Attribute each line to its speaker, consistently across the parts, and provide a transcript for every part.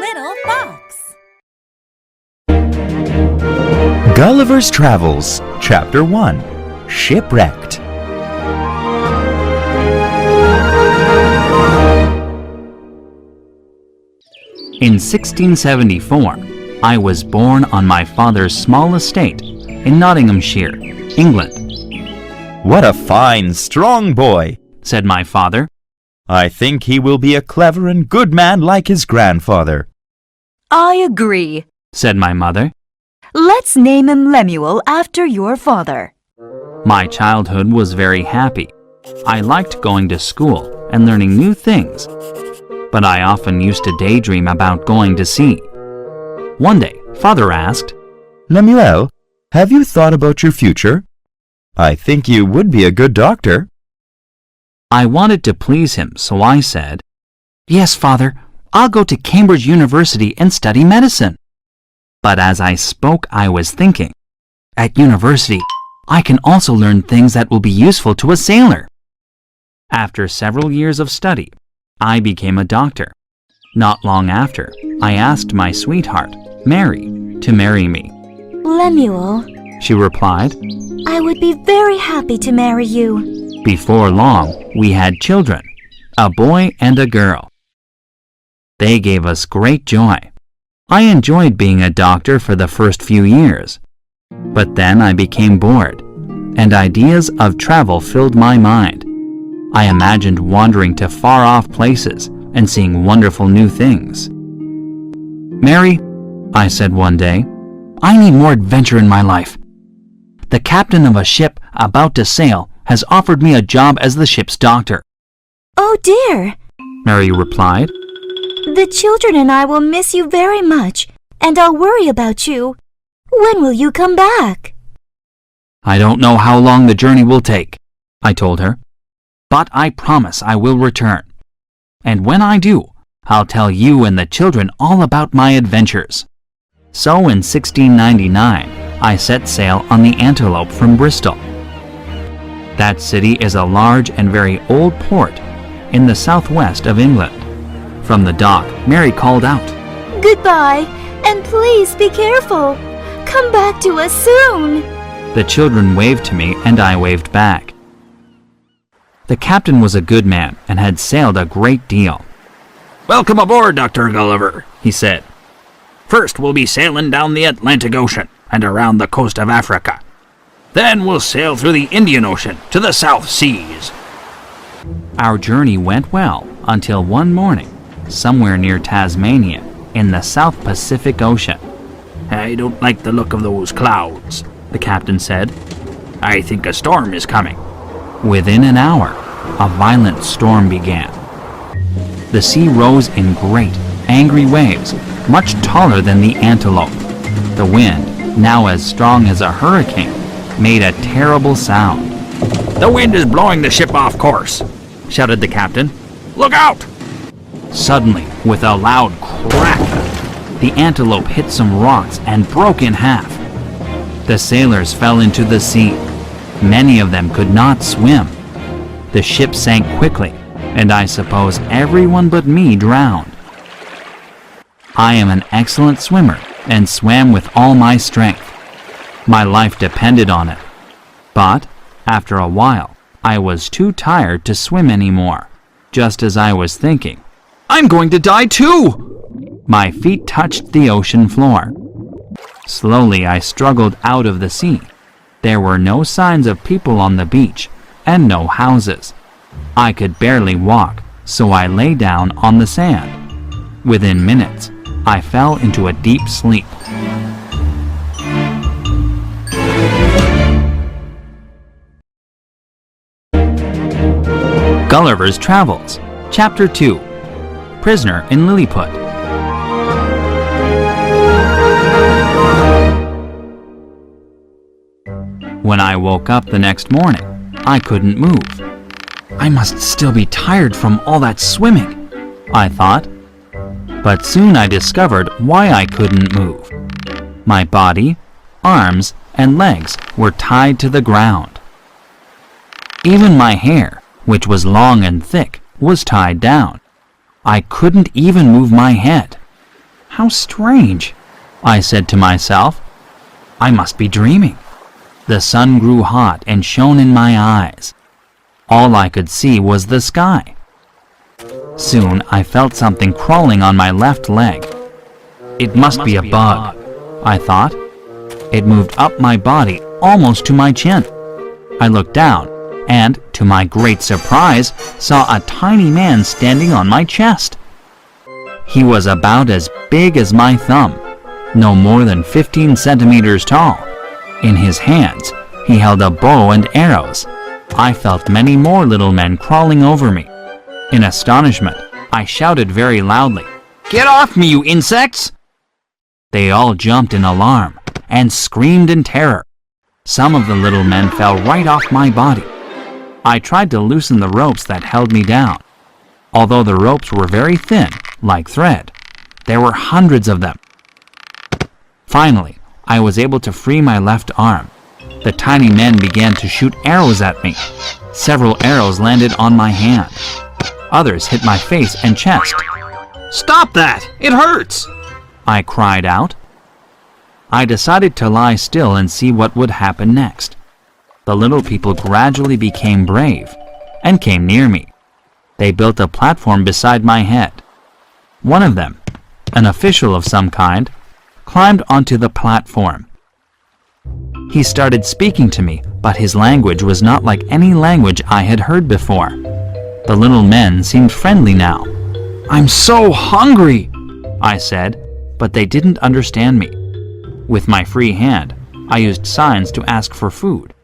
Speaker 1: little fox.
Speaker 2: Gulliver's Travels, Chapter 1, Shipwrecked. In 1674, I was born on my father's small estate in Nottinghamshire, England.
Speaker 3: "What a fine, strong boy,"
Speaker 2: said my father.
Speaker 3: "I think he will be a clever and good man like his grandfather."
Speaker 4: I agree,
Speaker 2: said my mother.
Speaker 4: Let's name him Lemuel after your father.
Speaker 2: My childhood was very happy. I liked going to school and learning new things, but I often used to daydream about going to sea. One day, Father asked,
Speaker 3: "Lemuel, have you thought about your future? I think you would be a good doctor."
Speaker 2: I wanted to please him, so I said, "Yes, Father, I'll go to Cambridge University and study medicine." But as I spoke, I was thinking, at university, I can also learn things that will be useful to a sailor. After several years of study, I became a doctor. Not long after, I asked my sweetheart, Mary, to marry me.
Speaker 4: Lemuel,
Speaker 2: She replied.
Speaker 4: I would be very happy to marry you.
Speaker 2: Before long, we had children, a boy and a girl. They gave us great joy. I enjoyed being a doctor for the first few years. But then I became bored, and ideas of travel filled my mind. I imagined wandering to far-off places and seeing wonderful new things. "Mary," I said one day, "I need more adventure in my life. The captain of a ship about to sail has offered me a job as the ship's doctor."
Speaker 4: Oh dear,
Speaker 2: Mary replied.
Speaker 4: the children and I will miss you very much, and I'll worry about you. When will you come back?
Speaker 2: "I don't know how long the journey will take," I told her, "but I promise I will return. And when I do, I'll tell you and the children all about my adventures." So in 1699, I set sail on the Antelope from Bristol. That city is a large and very old port in the southwest of England. From the dock, Mary called out,
Speaker 4: Goodbye, and please be careful. Come back to us soon.
Speaker 2: The children waved to me and I waved back. The captain was a good man and had sailed a great deal. "Welcome aboard, Dr. Gulliver," he said. "First we'll be sailing down the Atlantic Ocean and around the coast of Africa. Then we'll sail through the Indian Ocean to the South Seas." Our journey went well until one morning, somewhere near Tasmania, in the South Pacific Ocean. "I don't like the look of those clouds," the captain said. "I think a storm is coming." Within an hour, a violent storm began. The sea rose in great, angry waves, much taller than the Antelope. The wind, now as strong as a hurricane, made a terrible sound. "The wind is blowing the ship off course," shouted the captain. "Look out!" Suddenly, with a loud crack, the Antelope hit some rocks and broke in half. The sailors fell into the sea. Many of them could not swim. The ship sank quickly, and I suppose everyone but me drowned. I am an excellent swimmer and swam with all my strength. My life depended on it. But, after a while, I was too tired to swim anymore. Just as I was thinking, "I'm going to die too!" my feet touched the ocean floor. Slowly I struggled out of the sea. There were no signs of people on the beach, and no houses. I could barely walk, so I lay down on the sand. Within minutes, I fell into a deep sleep. Gulliver's Travels, Chapter 2, Prisoner in Lilliput. When I woke up the next morning, I couldn't move. I must still be tired from all that swimming, I thought. But soon I discovered why I couldn't move. My body, arms, and legs were tied to the ground. Even my hair, which was long and thick, was tied down. I couldn't even move my head. How strange, I said to myself. I must be dreaming. The sun grew hot and shone in my eyes. All I could see was the sky. Soon I felt something crawling on my left leg. It must be a bug, I thought. It moved up my body almost to my chin. I looked down and, to my great surprise, saw a tiny man standing on my chest. He was about as big as my thumb, no more than 15 centimeters tall. In his hands, he held a bow and arrows. I felt many more little men crawling over me. In astonishment, I shouted very loudly, "Get off me, you insects!" They all jumped in alarm and screamed in terror. Some of the little men fell right off my body. I tried to loosen the ropes that held me down. Although the ropes were very thin, like thread, there were hundreds of them. Finally, I was able to free my left arm. The tiny men began to shoot arrows at me. Several arrows landed on my hand. Others hit my face and chest. "Stop that! It hurts!" I cried out. I decided to lie still and see what would happen next. The little people gradually became brave and came near me. They built a platform beside my head. One of them, an official of some kind, climbed onto the platform. He started speaking to me, but his language was not like any language I had heard before. The little men seemed friendly now. "I'm so hungry," I said, but they didn't understand me. With my free hand, I used signs to ask for food.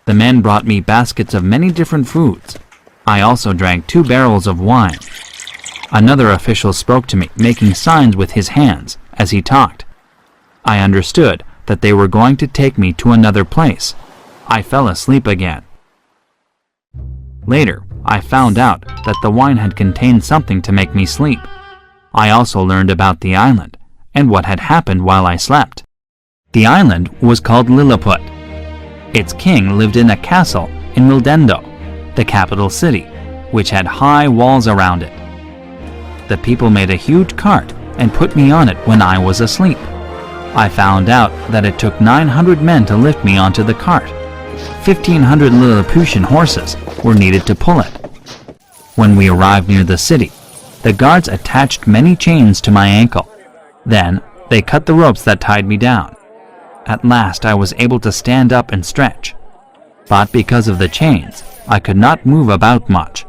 Speaker 2: The men brought me baskets of many different foods. I also drank 2 barrels of wine. Another official spoke to me, making signs with his hands as he talked. I understood that they were going to take me to another place. I fell asleep again. Later, I found out that the wine had contained something to make me sleep. I also learned about the island and what had happened while I slept. The island was called Lilliput. Its king lived in a castle in Mildendo, the capital city, which had high walls around it. The people made a huge cart and put me on it when I was asleep. I found out that it took 900 men to lift me onto the cart. 1,500 Lilliputian horses were needed to pull it. When we arrived near the city, the guards attached many chains to my ankle. Then, they cut the ropes that tied me down. At last, I was able to stand up and stretch. But because of the chains, I could not move about much.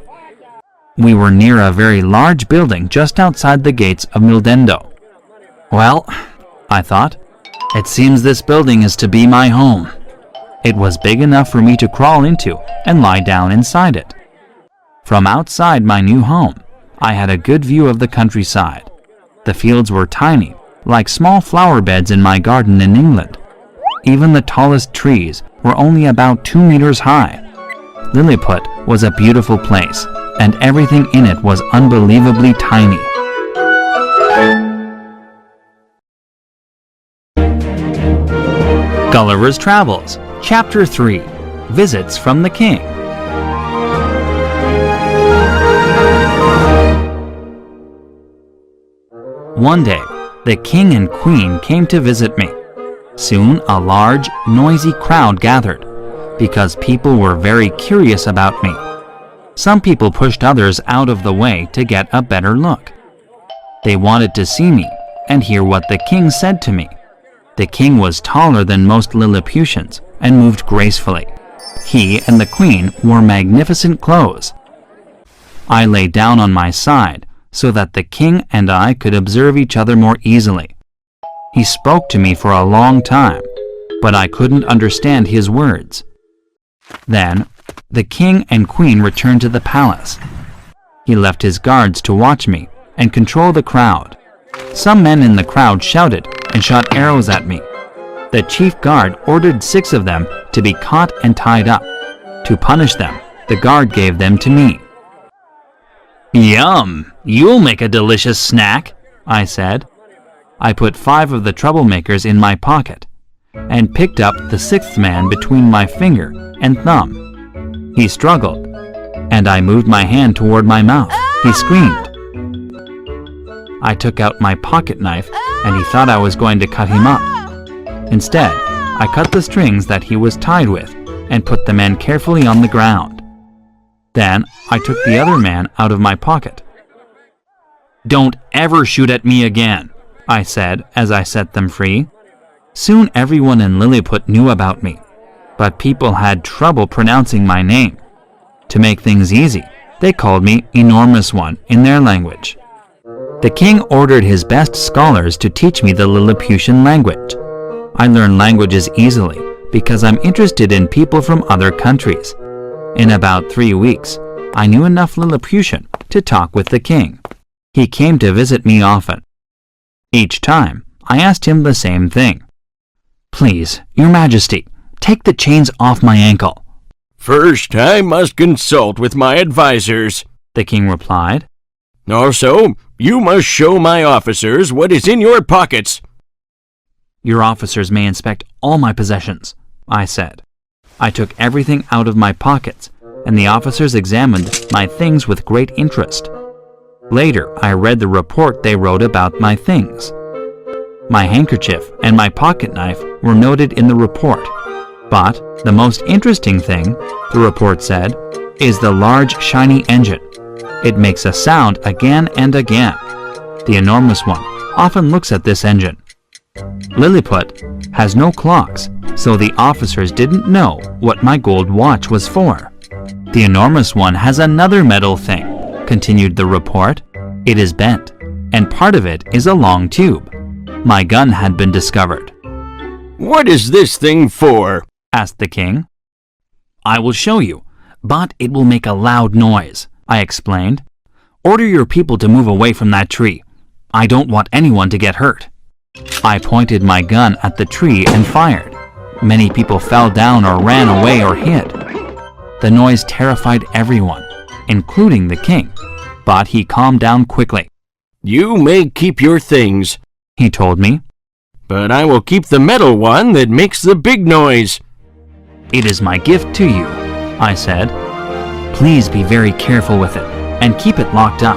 Speaker 2: We were near a very large building just outside the gates of Mildendo. Well, I thought, it seems this building is to be my home. It was big enough for me to crawl into and lie down inside it. From outside my new home, I had a good view of the countryside. The fields were tiny, like small flower beds in my garden in England. Even the tallest trees were only about 2 meters high. Lilliput was a beautiful place, and everything in it was unbelievably tiny. Gulliver's Travels, Chapter 3, Visits from the King. One day, the king and queen came to visit me. Soon, a large, noisy crowd gathered, because people were very curious about me. Some people pushed others out of the way to get a better look. They wanted to see me and hear what the king said to me. The king was taller than most Lilliputians and moved gracefully. He and the queen wore magnificent clothes. I lay down on my side so that the king and I could observe each other more easily. He spoke to me for a long time, but I couldn't understand his words. Then, the king and queen returned to the palace. He left his guards to watch me and control the crowd. Some men in the crowd shouted and shot arrows at me. The chief guard ordered 6 of them to be caught and tied up. To punish them, the guard gave them to me. "Yum! You'll make a delicious snack," I said. I put 5 of the troublemakers in my pocket and picked up the 6th man between my finger and thumb. He struggled, and I moved my hand toward my mouth. He screamed. I took out my pocket knife and he thought I was going to cut him up. Instead, I cut the strings that he was tied with and put the man carefully on the ground. Then I took the other man out of my pocket. "Don't ever shoot at me again," I said as I set them free. Soon everyone in Lilliput knew about me, but people had trouble pronouncing my name. To make things easy, they called me Enormous One in their language. The king ordered his best scholars to teach me the Lilliputian language. I learn languages easily because I'm interested in people from other countries. In about 3 weeks, I knew enough Lilliputian to talk with the king. He came to visit me often. Each time, I asked him the same thing. "Please, Your Majesty, take the chains off my ankle."
Speaker 1: "First, I must consult with my advisors,"
Speaker 2: the king replied.
Speaker 1: "Also, you must show my officers what is in your pockets."
Speaker 2: "Your officers may inspect all my possessions," I said. I took everything out of my pockets, and the officers examined my things with great interest. Later, I read the report they wrote about my things. My handkerchief and my pocket knife were noted in the report. But the most interesting thing, the report said, is the large shiny engine. It makes a sound again and again. The Enormous One often looks at this engine. Lilliput has no clocks, so the officers didn't know what my gold watch was for. The Enormous One has another metal thing, continued the report. It is bent, and part of it is a long tube. My gun had been discovered.
Speaker 1: "What is this thing for?"
Speaker 2: asked the king. "I will show you, but it will make a loud noise," I explained. "Order your people to move away from that tree. I don't want anyone to get hurt." I pointed my gun at the tree and fired. Many people fell down or ran away or hid. The noise terrified everyone, including the king, but he calmed down quickly.
Speaker 1: "You may keep your things,"
Speaker 2: he told me.
Speaker 1: "but I will keep the metal one that makes the big noise."
Speaker 2: "It is my gift to you," I said. "Please be very careful with it and keep it locked up."